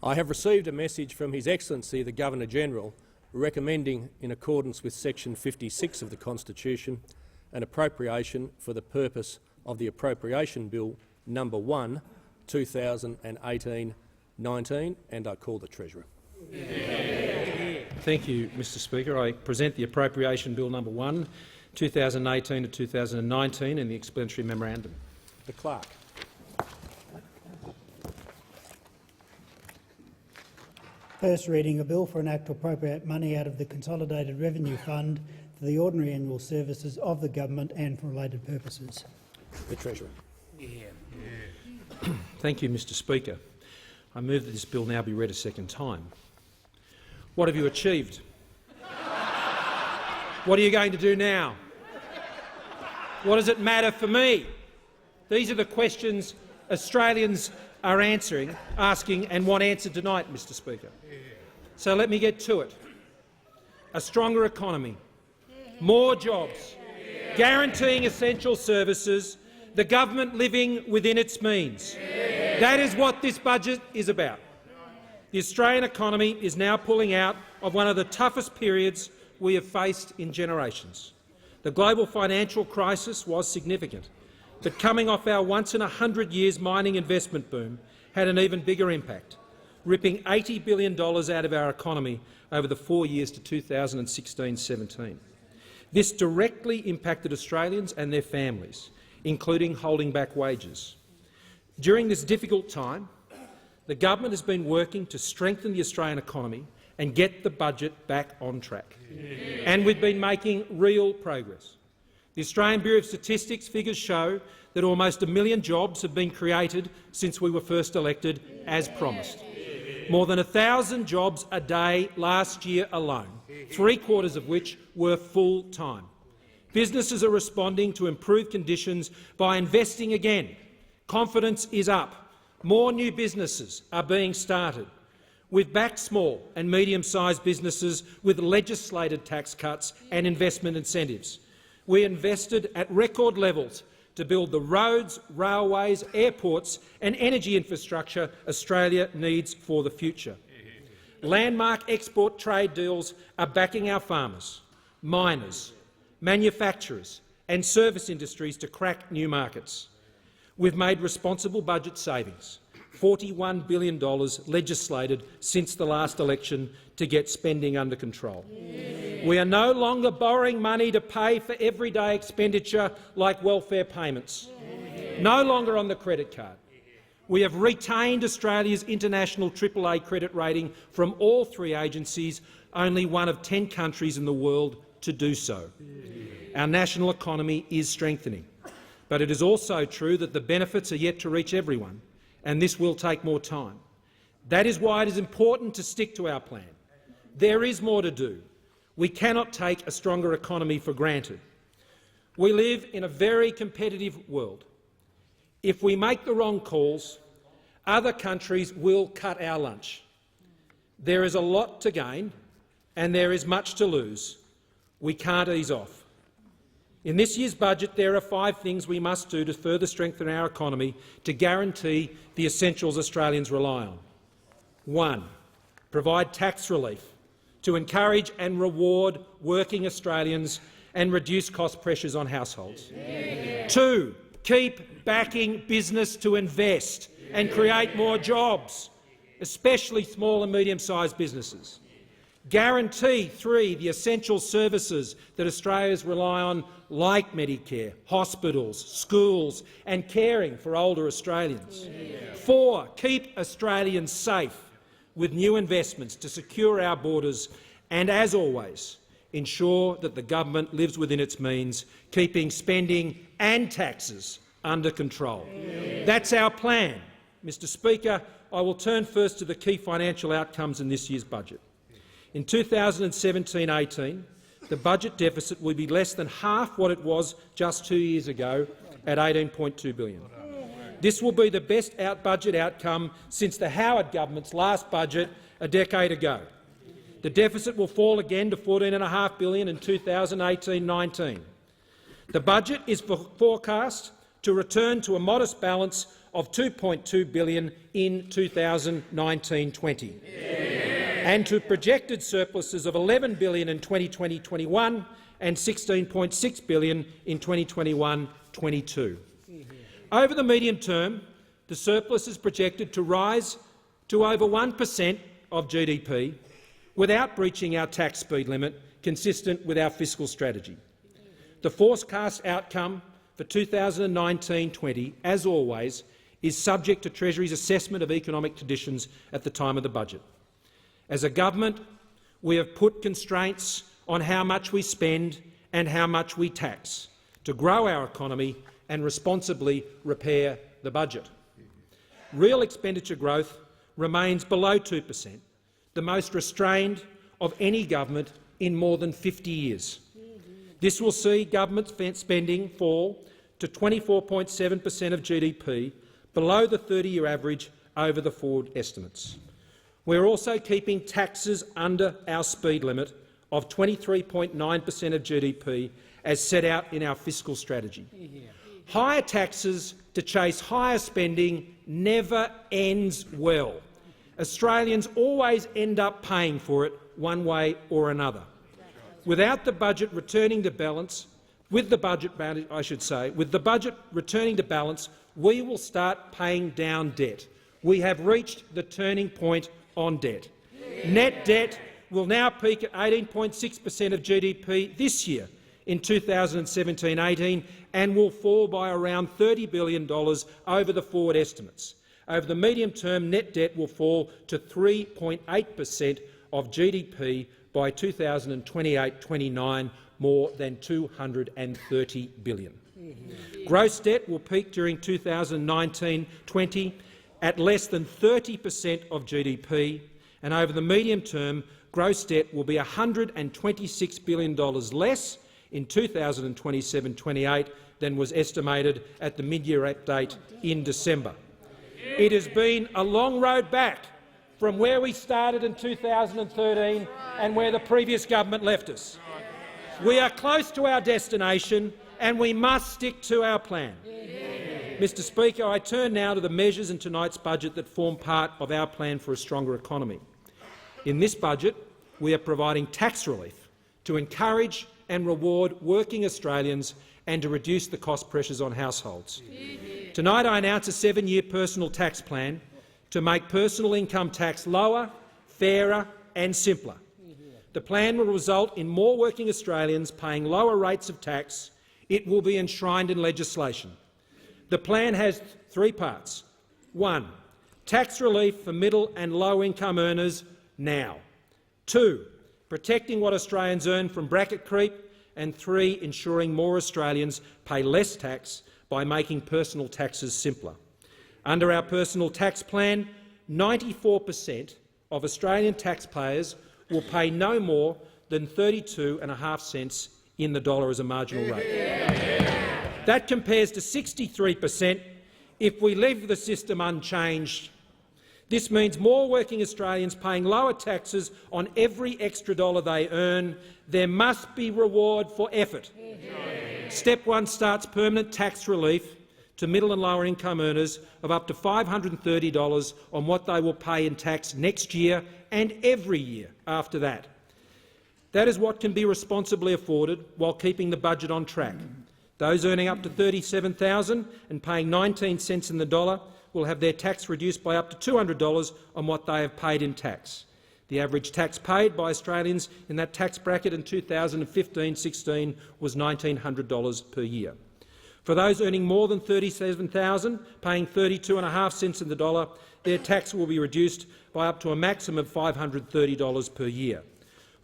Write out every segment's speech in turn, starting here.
I have received a message from His Excellency the Governor-General recommending, in accordance with Section 56 of the Constitution, an appropriation for the purpose of the Appropriation Bill No. 1, 2018-19, and I call the Treasurer. Thank you, Mr Speaker. I present the Appropriation Bill No. 1, 2018 to 2019 and the explanatory memorandum. The Clerk. First reading, a bill for an act to appropriate money out of the Consolidated Revenue Fund for the ordinary annual services of the government and for related purposes. The Treasurer. Thank you, Mr Speaker. I move that this bill now be read a second time. What have you achieved? What are you going to do now? What does it matter for me? These are the questions Australians are asking and want answered tonight, Mr Speaker. So let me get to it. A stronger economy, more jobs, guaranteeing essential services, the government living within its means. That is what this budget is about. The Australian economy is now pulling out of one of the toughest periods we have faced in generations. The global financial crisis was significant, but coming off our once-in-a-100-years mining investment boom had an even bigger impact, ripping $80 billion out of our economy over the 4 years to 2016-17. This directly impacted Australians and their families, including holding back wages. During this difficult time, the government has been working to strengthen the Australian economy and get the budget back on track. And we've been making real progress. The Australian Bureau of Statistics figures show that almost 1 million jobs have been created since we were first elected, as promised. More than 1,000 jobs a day last year alone, 3/4 of which were full-time. Businesses are responding to improved conditions by investing again. Confidence is up. More new businesses are being started. We've backed small and medium-sized businesses with legislated tax cuts and investment incentives. We invested at record levels to build the roads, railways, airports and energy infrastructure Australia needs for the future. Landmark export trade deals are backing our farmers, miners, manufacturers and service industries to crack new markets. We've made responsible budget savings, $41 billion legislated since the last election to get spending under control. We are no longer borrowing money to pay for everyday expenditure like welfare payments, no longer on the credit card. We have retained Australia's international AAA credit rating from all 3 agencies, only one of 10 countries in the world to do so. Our national economy is strengthening, but it is also true that the benefits are yet to reach everyone, and this will take more time. That is why it is important to stick to our plan. There is more to do. We cannot take a stronger economy for granted. We live in a very competitive world. If we make the wrong calls, other countries will cut our lunch. There is a lot to gain and there is much to lose. We can't ease off. In this year's budget, there are 5 things we must do to further strengthen our economy to guarantee the essentials Australians rely on. 1. Provide tax relief to encourage and reward working Australians and reduce cost pressures on households. 2. Keep backing business to invest and create more jobs, especially small and medium-sized businesses. Guarantee 3 the essential services that Australians rely on, like Medicare, hospitals, schools and caring for older Australians. 4. Keep Australians safe with new investments to secure our borders and, as always, ensure that the government lives within its means, keeping spending and taxes under control. That's our plan. Mr Speaker, I will turn first to the key financial outcomes in this year's budget. In 2017-18, the budget deficit will be less than half what it was just 2 years ago at $18.2 billion. This will be the best budget outcome since the Howard government's last budget a decade ago. The deficit will fall again to $14.5 billion in 2018-19. The budget is forecast to return to a modest balance of $2.2 billion in 2019-20, and to projected surpluses of $11 billion in 2020-21 and $16.6 billion in 2021-22. Over the medium term, the surplus is projected to rise to over 1% of GDP without breaching our tax speed limit, consistent with our fiscal strategy. The forecast outcome for 2019-20, as always, is subject to Treasury's assessment of economic conditions at the time of the budget. As a government, we have put constraints on how much we spend and how much we tax to grow our economy and responsibly repair the budget. Real expenditure growth remains below 2%, the most restrained of any government in more than 50 years. This will see government spending fall to 24.7% of GDP, below the 30-year average over the forward estimates. We are also keeping taxes under our speed limit of 23.9% of GDP, as set out in our fiscal strategy. Higher taxes to chase higher spending never ends well. Australians always end up paying for it one way or another. Without the budget returning to balance, with the budget returning to balance, we will start paying down debt. We have reached the turning point on debt. Net debt will now peak at 18.6% of GDP this year in 2017-18 and will fall by around $30 billion over the forward estimates. Over the medium term, net debt will fall to 3.8% of GDP by 2028-29, more than $230 billion. Gross debt will peak during 2019-20 at less than 30% of GDP, and over the medium term, gross debt will be $126 billion less in 2027-28 than was estimated at the mid-year update in December. It has been a long road back from where we started in 2013 and where the previous government left us. We are close to our destination and we must stick to our plan. Mr Speaker, I turn now to the measures in tonight's budget that form part of our plan for a stronger economy. In this budget, we are providing tax relief to encourage and reward working Australians and to reduce the cost pressures on households. Tonight I announce a 7-year personal tax plan to make personal income tax lower, fairer and simpler. The plan will result in more working Australians paying lower rates of tax. It will be enshrined in legislation. The plan has 3 parts. 1. Tax relief for middle and low-income earners now. 2. Protecting what Australians earn from bracket creep. And 3. Ensuring more Australians pay less tax by making personal taxes simpler. Under our personal tax plan, 94% of Australian taxpayers will pay no more than 32.5 cents in the dollar as a marginal rate. That compares to 63% if we leave the system unchanged. This means more working Australians paying lower taxes on every extra dollar they earn. There must be reward for effort. Step 1 starts permanent tax relief to middle and lower income earners of up to $530 on what they will pay in tax next year and every year after that. That is what can be responsibly afforded while keeping the budget on track. Those earning up to $37,000 and paying 19 cents in the dollar will have their tax reduced by up to $200 on what they have paid in tax. The average tax paid by Australians in that tax bracket in 2015-16 was $1,900 per year. For those earning more than $37,000, paying 32.5 cents in the dollar, their tax will be reduced by up to a maximum of $530 per year.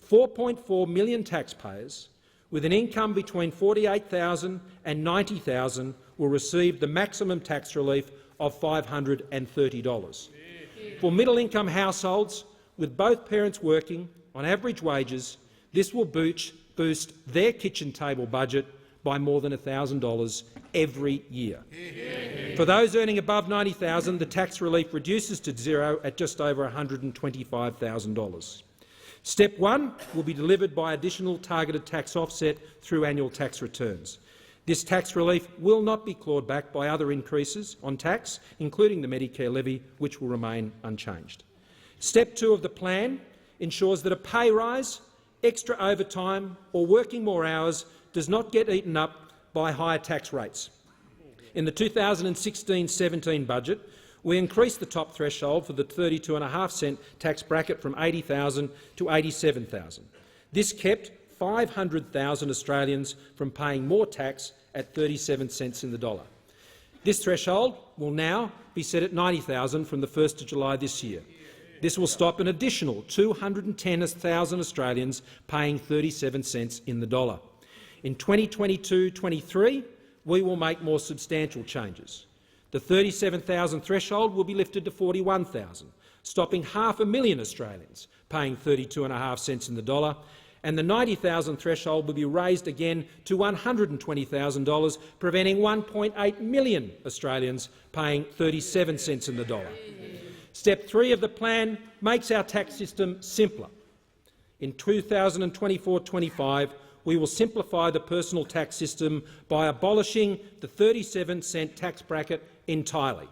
4.4 million taxpayers with an income between $48,000 and $90,000 will receive the maximum tax relief of $530. For middle-income households with both parents working on average wages, this will boost their kitchen table budget by more than $1,000 every year. For those earning above $90,000, the tax relief reduces to zero at just over $125,000. Step 1 will be delivered by additional targeted tax offset through annual tax returns. This tax relief will not be clawed back by other increases on tax, including the Medicare levy, which will remain unchanged. Step 2 of the plan ensures that a pay rise, extra overtime or working more hours does not get eaten up by higher tax rates. In the 2016-17 budget, we increased the top threshold for the 32.5 tax bracket from $80,000 to $87,000. This kept 500,000 Australians from paying more tax at 37 cents in the dollar. This threshold will now be set at $90,000 from the 1st of July this year. This will stop an additional 210,000 Australians paying 37 cents in the dollar. In 2022-23, we will make more substantial changes. The 37,000 threshold will be lifted to 41,000, stopping 500,000 Australians paying 32.5 cents in the dollar, and the 90,000 threshold will be raised again to $120,000, preventing 1.8 million Australians paying 37 cents in the dollar. Step 3 of the plan makes our tax system simpler. In 2024-25, we will simplify the personal tax system by abolishing the 37-cent tax bracket entirely.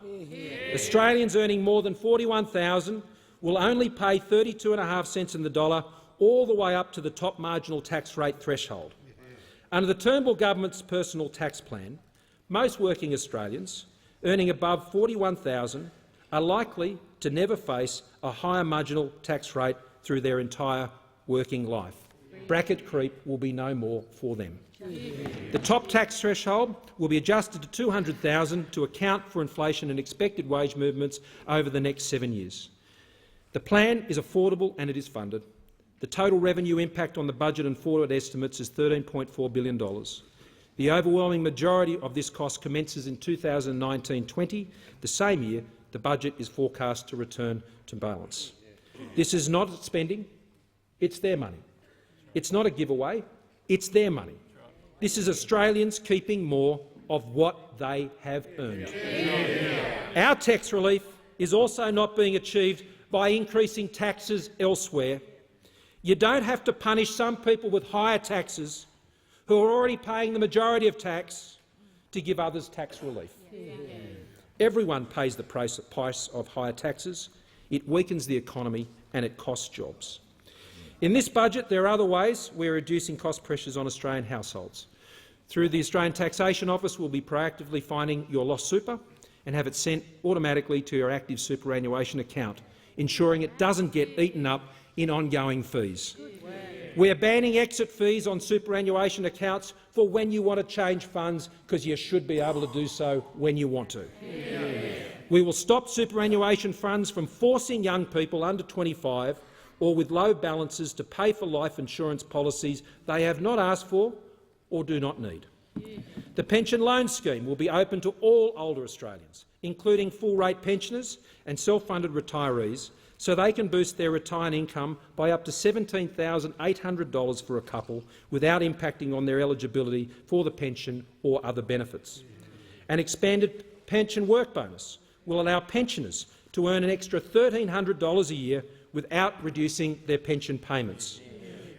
Australians earning more than $41,000 will only pay 32.5 cents in the dollar all the way up to the top marginal tax rate threshold. Under the Turnbull government's personal tax plan, most working Australians earning above $41,000 are likely to never face a higher marginal tax rate through their entire working life. Bracket creep will be no more for them. The top tax threshold will be adjusted to $200,000 to account for inflation and expected wage movements over the next 7 years. The plan is affordable and it is funded. The total revenue impact on the budget and forward estimates is $13.4 billion. The overwhelming majority of this cost commences in 2019-20, the same year the budget is forecast to return to balance. This is not spending, it's their money. It's not a giveaway, it's their money. This is Australians keeping more of what they have earned. Our tax relief is also not being achieved by increasing taxes elsewhere. You don't have to punish some people with higher taxes who are already paying the majority of tax to give others tax relief. Everyone pays the price of higher taxes. It weakens the economy and it costs jobs. In this budget, there are other ways we are reducing cost pressures on Australian households. Through the Australian Taxation Office, we'll be proactively finding your lost super and have it sent automatically to your active superannuation account, ensuring it doesn't get eaten up in ongoing fees. We are banning exit fees on superannuation accounts for when you want to change funds, because you should be able to do so when you want to. We will stop superannuation funds from forcing young people under 25 or with low balances to pay for life insurance policies they have not asked for or do not need. The pension loan scheme will be open to all older Australians, including full-rate pensioners and self-funded retirees, so they can boost their retirement income by up to $17,800 for a couple without impacting on their eligibility for the pension or other benefits. An expanded pension work bonus will allow pensioners to earn an extra $1,300 a year without reducing their pension payments.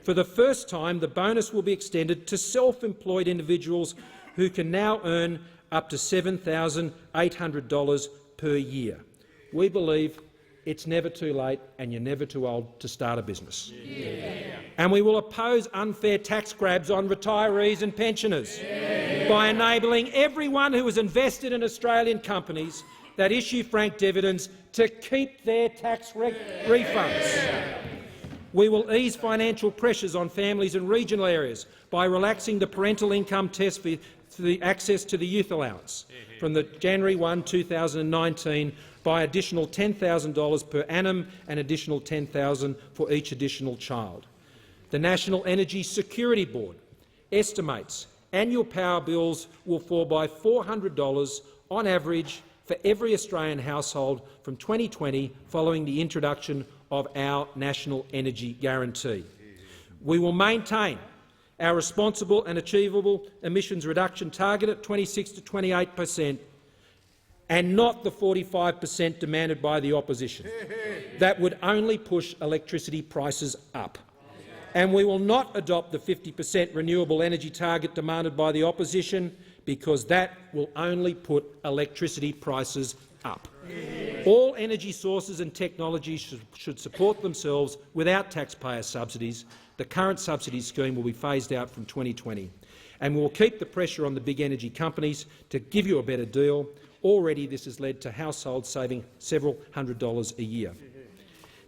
For the first time, the bonus will be extended to self-employed individuals who can now earn up to $7,800 per year. We believe it's never too late and you're never too old to start a business. And we will oppose unfair tax grabs on retirees and pensioners by enabling everyone who has invested in Australian companies that issue franked dividends to keep their tax refunds. We will ease financial pressures on families in regional areas by relaxing the parental income test for the access to the youth allowance from the January 1, 2019 by additional $10,000 per annum and additional $10,000 for each additional child. The National Energy Security Board estimates annual power bills will fall by $400 on average for every Australian household from 2020 following the introduction of our National Energy Guarantee. We will maintain our responsible and achievable emissions reduction target at 26 to 28%, and not the 45% demanded by the opposition. That would only push electricity prices up. And we will not adopt the 50% renewable energy target demanded by the opposition, because that will only put electricity prices up. All energy sources and technologies should support themselves without taxpayer subsidies. The current subsidy scheme will be phased out from 2020, and we will keep the pressure on the big energy companies to give you a better deal. Already this has led to households saving several $100s a year.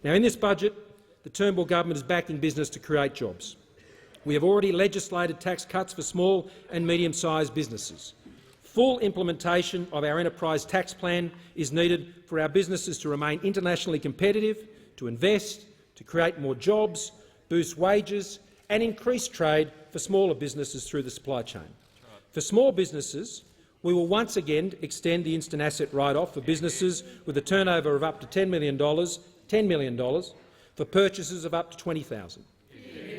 Now, in this budget, the Turnbull government is backing business to create jobs. We have already legislated tax cuts for small and medium-sized businesses. Full implementation of our enterprise tax plan is needed for our businesses to remain internationally competitive, to invest, to create more jobs, boost wages and increase trade for smaller businesses through the supply chain. For small businesses, we will once again extend the instant asset write-off for businesses with a turnover of up to $10 million for purchases of up to $20,000.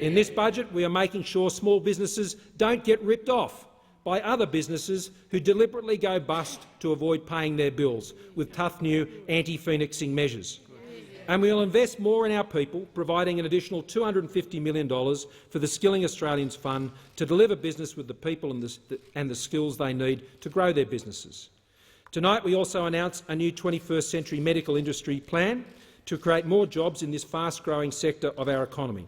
In this budget, we are making sure small businesses don't get ripped off by other businesses who deliberately go bust to avoid paying their bills with tough new anti-phoenixing measures. And we will invest more in our people, providing an additional $250 million for the Skilling Australians Fund to deliver business with the people and the skills they need to grow their businesses. Tonight we also announced a new 21st century medical industry plan to create more jobs in this fast-growing sector of our economy.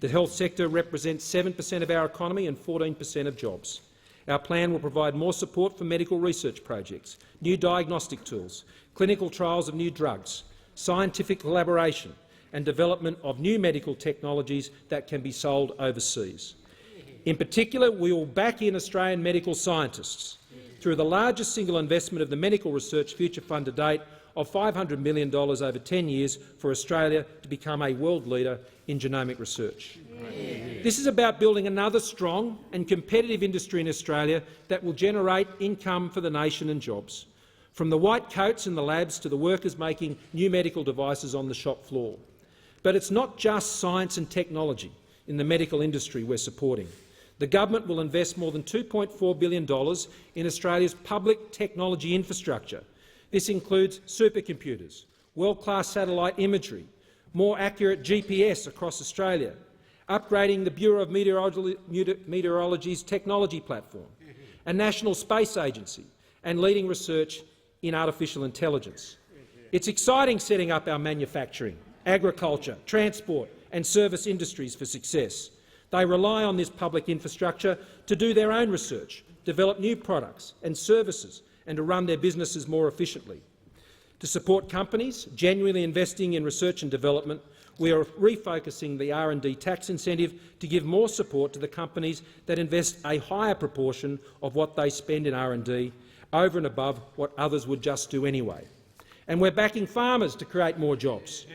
The health sector represents 7% of our economy and 14% of jobs. Our plan will provide more support for medical research projects, new diagnostic tools, clinical trials of new drugs, scientific collaboration and development of new medical technologies that can be sold overseas. In particular, we will back in Australian medical scientists through the largest single investment of the Medical Research Future Fund to date of $500 million over 10 years for Australia to become a world leader in genomic research. This is about building another strong and competitive industry in Australia that will generate income for the nation and jobs, from the white coats in the labs to the workers making new medical devices on the shop floor. But it's not just science and technology in the medical industry we're supporting. The government will invest more than $2.4 billion in Australia's public technology infrastructure. This includes supercomputers, world-class satellite imagery, more accurate GPS across Australia, upgrading the Bureau of Meteorology's technology platform, a national space agency and leading research in artificial intelligence. It's exciting setting up our manufacturing, agriculture, transport and service industries for success. They rely on this public infrastructure to do their own research, develop new products and services and to run their businesses more efficiently. To support companies genuinely investing in research and development, we are refocusing the R&D tax incentive to give more support to the companies that invest a higher proportion of what they spend in R&D over and above what others would just do anyway. And we're backing farmers to create more jobs.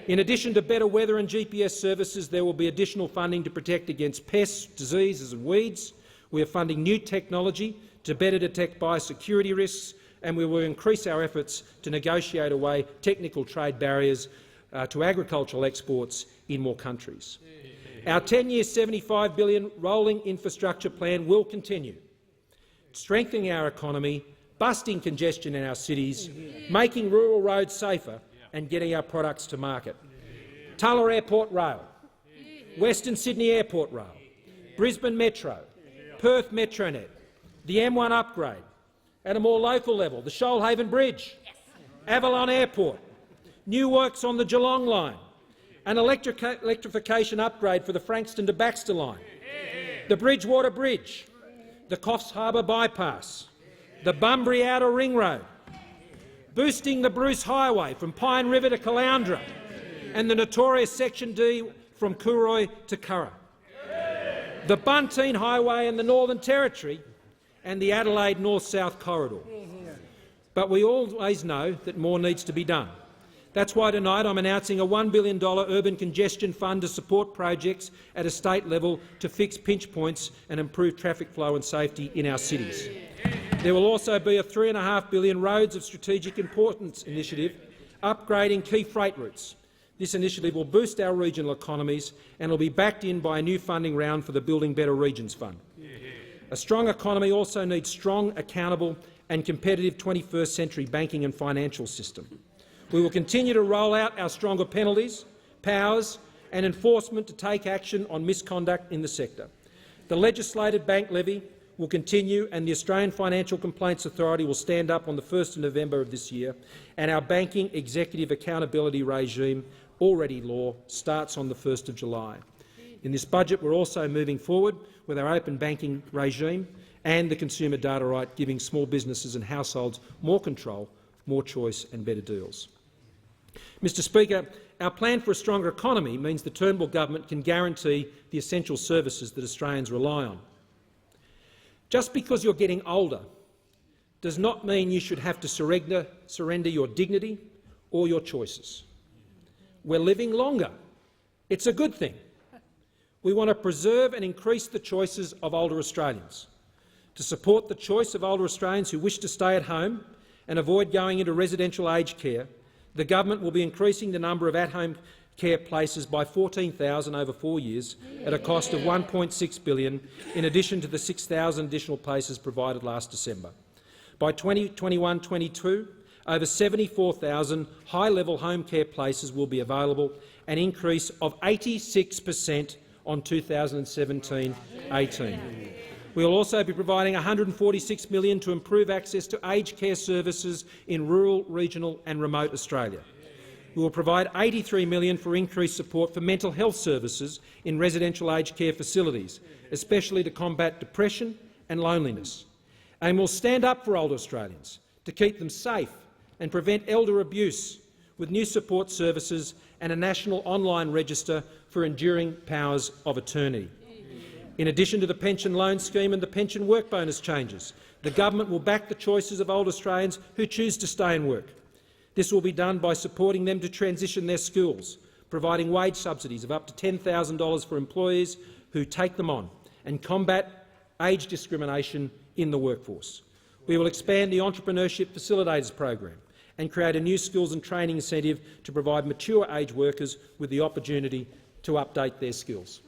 In addition to better weather and GPS services, there will be additional funding to protect against pests, diseases and weeds. We are funding new technology to better detect biosecurity risks, and we will increase our efforts to negotiate away technical trade barriers to agricultural exports in more countries. Our 10-year $75 billion rolling infrastructure plan will continue, strengthening our economy, busting congestion in our cities, making rural roads safer and getting our products to market. Tulla Airport Rail, Western Sydney Airport Rail, Brisbane Metro, Perth Metronet, the M1 upgrade, at a more local level, the Shoalhaven Bridge, Avalon Airport, new works on the Geelong line, an electrification upgrade for the Frankston to Baxter line, the Bridgewater Bridge, the Coffs Harbour Bypass, the Bunbury Outer Ring Road, boosting the Bruce Highway from Pine River to Caloundra, and the notorious Section D from Cooroy to Curra, the Bunteen Highway in the Northern Territory, and the Adelaide North-South Corridor. But we always know that more needs to be done. That's why tonight I'm announcing a $1 billion urban congestion fund to support projects at a state level to fix pinch points and improve traffic flow and safety in our cities. There will also be a $3.5 billion Roads of Strategic Importance initiative upgrading key freight routes. This initiative will boost our regional economies and will be backed in by a new funding round for the Building Better Regions Fund. A strong economy also needs strong, accountable and competitive 21st century banking and financial system. We will continue to roll out our stronger penalties, powers and enforcement to take action on misconduct in the sector. The legislated bank levy will continue, and the Australian Financial Complaints Authority will stand up on the 1st of November of this year, and our banking executive accountability regime, already law, starts on the 1st of July. In this budget, we're also moving forward with our open banking regime and the consumer data right, giving small businesses and households more control, more choice and better deals. Mr Speaker, our plan for a stronger economy means the Turnbull government can guarantee the essential services that Australians rely on. Just because you're getting older does not mean you should have to surrender your dignity or your choices. We're living longer. It's a good thing. We want to preserve and increase the choices of older Australians. To support the choice of older Australians who wish to stay at home and avoid going into residential aged care, the government will be increasing the number of at-home care places by 14,000 over 4 years at a cost of $1.6 billion, in addition to the 6,000 additional places provided last December. By 2021-22, over 74,000 high-level home care places will be available, an increase of 86% on 2017-18. We will also be providing $146 million to improve access to aged care services in rural, regional and remote Australia. We will provide $83 million for increased support for mental health services in residential aged care facilities, especially to combat depression and loneliness. And we'll stand up for older Australians to keep them safe and prevent elder abuse with new support services and a national online register for enduring powers of attorney. In addition to the pension loan scheme and the pension work bonus changes, the government will back the choices of older Australians who choose to stay and work. This will be done by supporting them to transition their skills, providing wage subsidies of up to $10,000 for employees who take them on, and combat age discrimination in the workforce. We will expand the Entrepreneurship Facilitators program and create a new skills and training incentive to provide mature age workers with the opportunity to update their skills.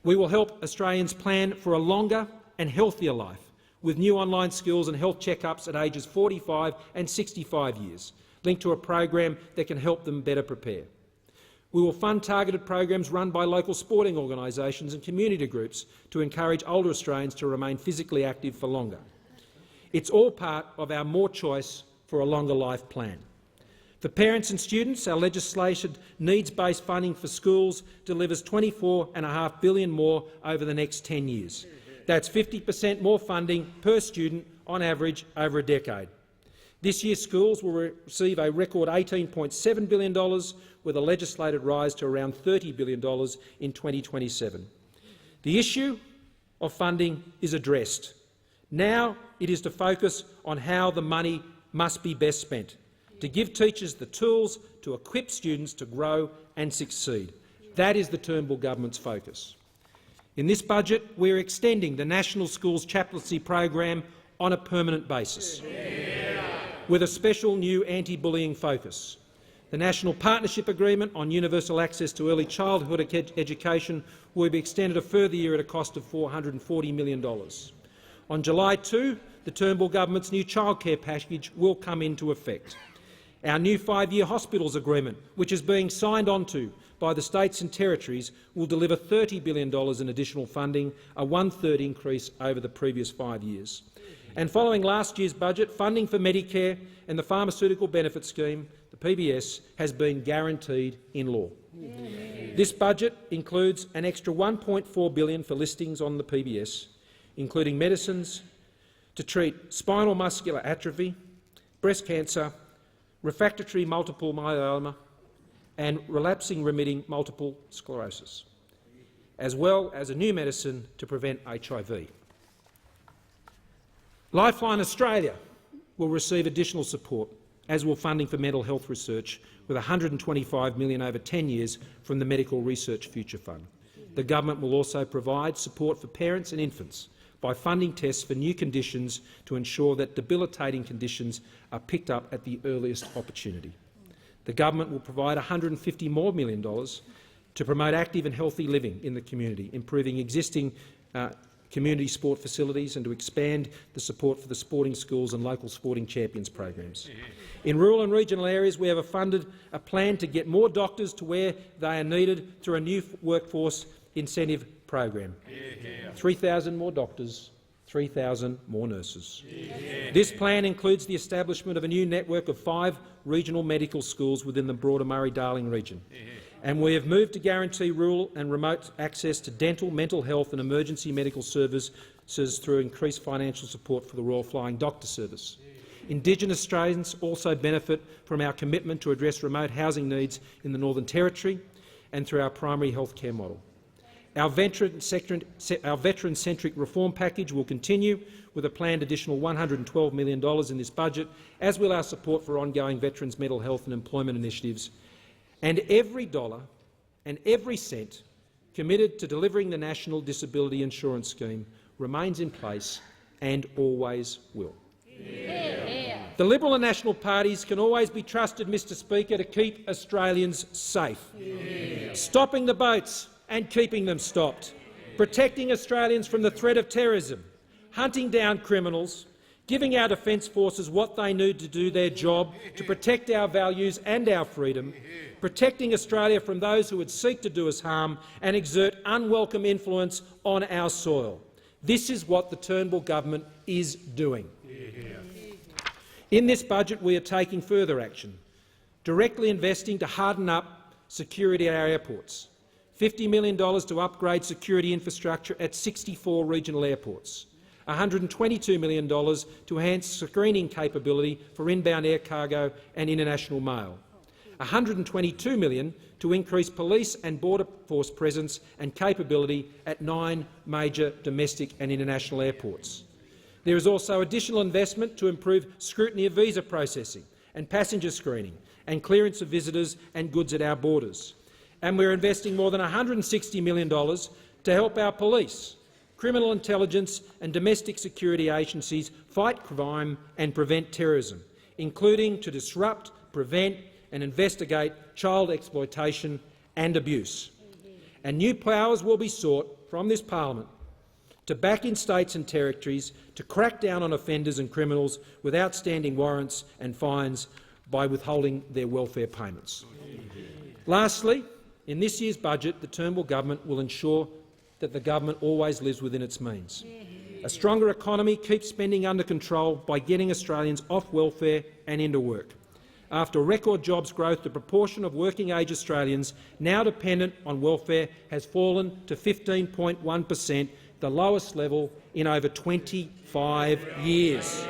We will help Australians plan for a longer and healthier life, with new online skills and health checkups at ages 45 and 65 years, linked to a program that can help them better prepare. We will fund targeted programs run by local sporting organisations and community groups to encourage older Australians to remain physically active for longer. It's all part of our More Choice for a Longer Life plan. For parents and students, our legislation needs-based funding for schools delivers $24.5 billion more over the next 10 years. That's 50% more funding per student on average over a decade. This year schools will receive a record $18.7 billion, with a legislated rise to around $30 billion in 2027. The issue of funding is addressed. Now it is to focus on how the money must be best spent, to give teachers the tools to equip students to grow and succeed. That is the Turnbull government's focus. In this budget, we are extending the National Schools Chaplaincy program on a permanent basis, with a special new anti-bullying focus. The National Partnership Agreement on Universal Access to Early Childhood Education will be extended a further year at a cost of $440 million. On July 2, the Turnbull government's new childcare package will come into effect. Our new 5-year hospitals agreement, which is being signed onto by the states and territories, will deliver $30 billion in additional funding, a 1/3 increase over the previous 5 years. And following last year's budget, funding for Medicare and the Pharmaceutical Benefit Scheme, the PBS, has been guaranteed in law. This budget includes an extra $1.4 billion for listings on the PBS, including medicines to treat spinal muscular atrophy, breast cancer, refractory multiple myeloma and relapsing remitting multiple sclerosis, as well as a new medicine to prevent HIV. Lifeline Australia will receive additional support, as will funding for mental health research, with $125 million over 10 years from the Medical Research Future Fund. The government will also provide support for parents and infants by funding tests for new conditions to ensure that debilitating conditions are picked up at the earliest opportunity. The government will provide $150 million more to promote active and healthy living in the community, improving existing community sport facilities and to expand the support for the sporting schools and local sporting champions programs. In rural and regional areas, we have funded a plan to get more doctors to where they are needed through a new workforce incentive program. 3,000 more doctors 3,000 more nurses. This plan includes the establishment of a new network of 5 regional medical schools within the broader Murray-Darling region. And we have moved to guarantee rural and remote access to dental, mental health and emergency medical services through increased financial support for the Royal Flying Doctor Service. Indigenous Australians also benefit from our commitment to address remote housing needs in the Northern Territory and through our primary health care model. Our veteran-centric reform package will continue with a planned additional $112 million in this budget, as will our support for ongoing veterans' mental health and employment initiatives. And every dollar and every cent committed to delivering the National Disability Insurance Scheme remains in place and always will. The Liberal and National parties can always be trusted, Mr Speaker, to keep Australians safe, stopping the boats and keeping them stopped, protecting Australians from the threat of terrorism, hunting down criminals, giving our defence forces what they need to do their job to protect our values and our freedom, protecting Australia from those who would seek to do us harm and exert unwelcome influence on our soil. This is what the Turnbull government is doing. In this budget we are taking further action, directly investing to harden up security at our airports, $50 million to upgrade security infrastructure at 64 regional airports, $122 million to enhance screening capability for inbound air cargo and international mail, $122 million to increase police and border force presence and capability at 9 major domestic and international airports. There is also additional investment to improve scrutiny of visa processing and passenger screening and clearance of visitors and goods at our borders. And we are investing more than $160 million to help our police, criminal intelligence and domestic security agencies fight crime and prevent terrorism, including to disrupt, prevent and investigate child exploitation and abuse. And new powers will be sought from this parliament to back in states and territories to crack down on offenders and criminals with outstanding warrants and fines by withholding their welfare payments. Lastly, in this year's budget, the Turnbull government will ensure that the government always lives within its means. A stronger economy keeps spending under control by getting Australians off welfare and into work. After record jobs growth, the proportion of working-age Australians now dependent on welfare has fallen to 15.1%, the lowest level in over 25 years.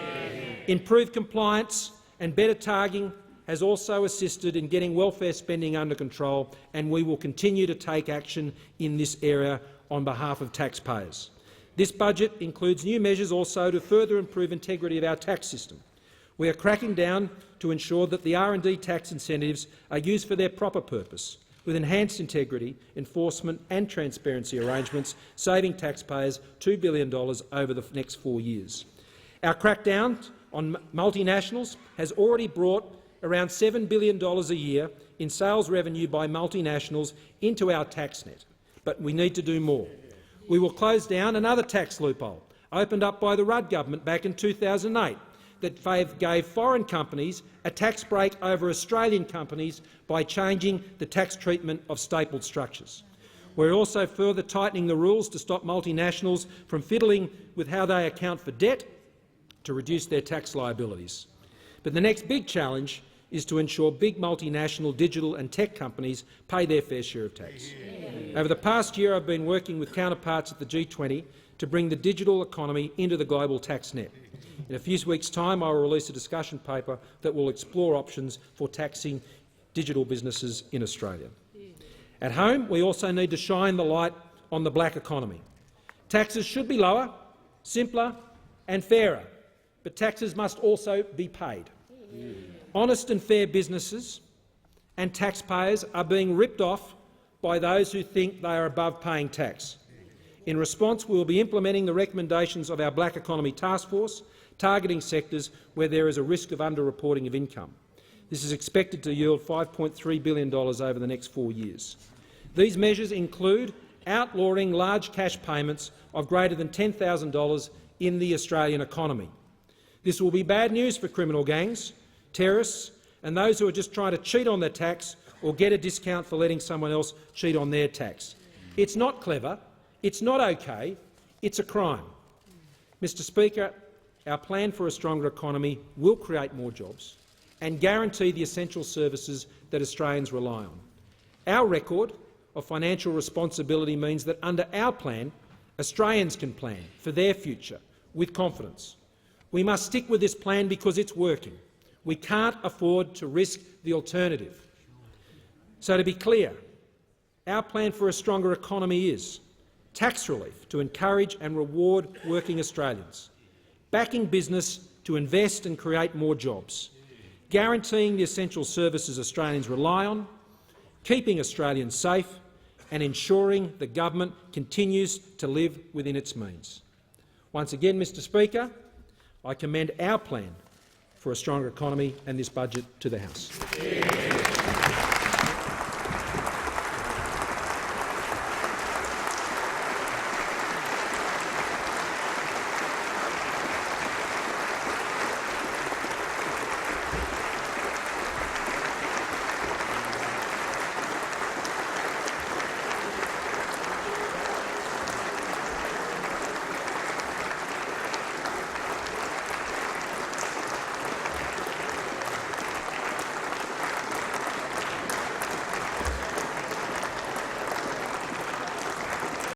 Improved compliance and better targeting has also assisted in getting welfare spending under control, and we will continue to take action in this area on behalf of taxpayers. This budget includes new measures also to further improve integrity of our tax system. We are cracking down to ensure that the R&D tax incentives are used for their proper purpose, with enhanced integrity, enforcement and transparency arrangements, saving taxpayers $2 billion over the next 4 years. Our crackdown on multinationals has already brought around $7 billion a year in sales revenue by multinationals into our tax net, but we need to do more. We will close down another tax loophole opened up by the Rudd government back in 2008 that gave foreign companies a tax break over Australian companies by changing the tax treatment of stapled structures. We're also further tightening the rules to stop multinationals from fiddling with how they account for debt to reduce their tax liabilities. But the next big challenge is to ensure big multinational digital and tech companies pay their fair share of tax. Over the past year, I've been working with counterparts at the G20 to bring the digital economy into the global tax net. In a few weeks' time, I will release a discussion paper that will explore options for taxing digital businesses in Australia. At home, we also need to shine the light on the black economy. Taxes should be lower, simpler and fairer, but taxes must also be paid. Honest and fair businesses and taxpayers are being ripped off by those who think they are above paying tax. In response, we will be implementing the recommendations of our Black Economy Task Force, targeting sectors where there is a risk of underreporting of income. This is expected to yield $5.3 billion over the next 4 years. These measures include outlawing large cash payments of greater than $10,000 in the Australian economy. This will be bad news for criminal gangs, terrorists and those who are just trying to cheat on their tax or get a discount for letting someone else cheat on their tax. It's not clever, it's not okay, it's a crime. Mr Speaker, our plan for a stronger economy will create more jobs and guarantee the essential services that Australians rely on. Our record of financial responsibility means that under our plan, Australians can plan for their future with confidence. We must stick with this plan because it's working. We can't afford to risk the alternative. So, to be clear, our plan for a stronger economy is tax relief to encourage and reward working Australians, backing business to invest and create more jobs, guaranteeing the essential services Australians rely on, keeping Australians safe and ensuring the government continues to live within its means. Once again, Mr Speaker, I commend our plan for a stronger economy and this budget to the House.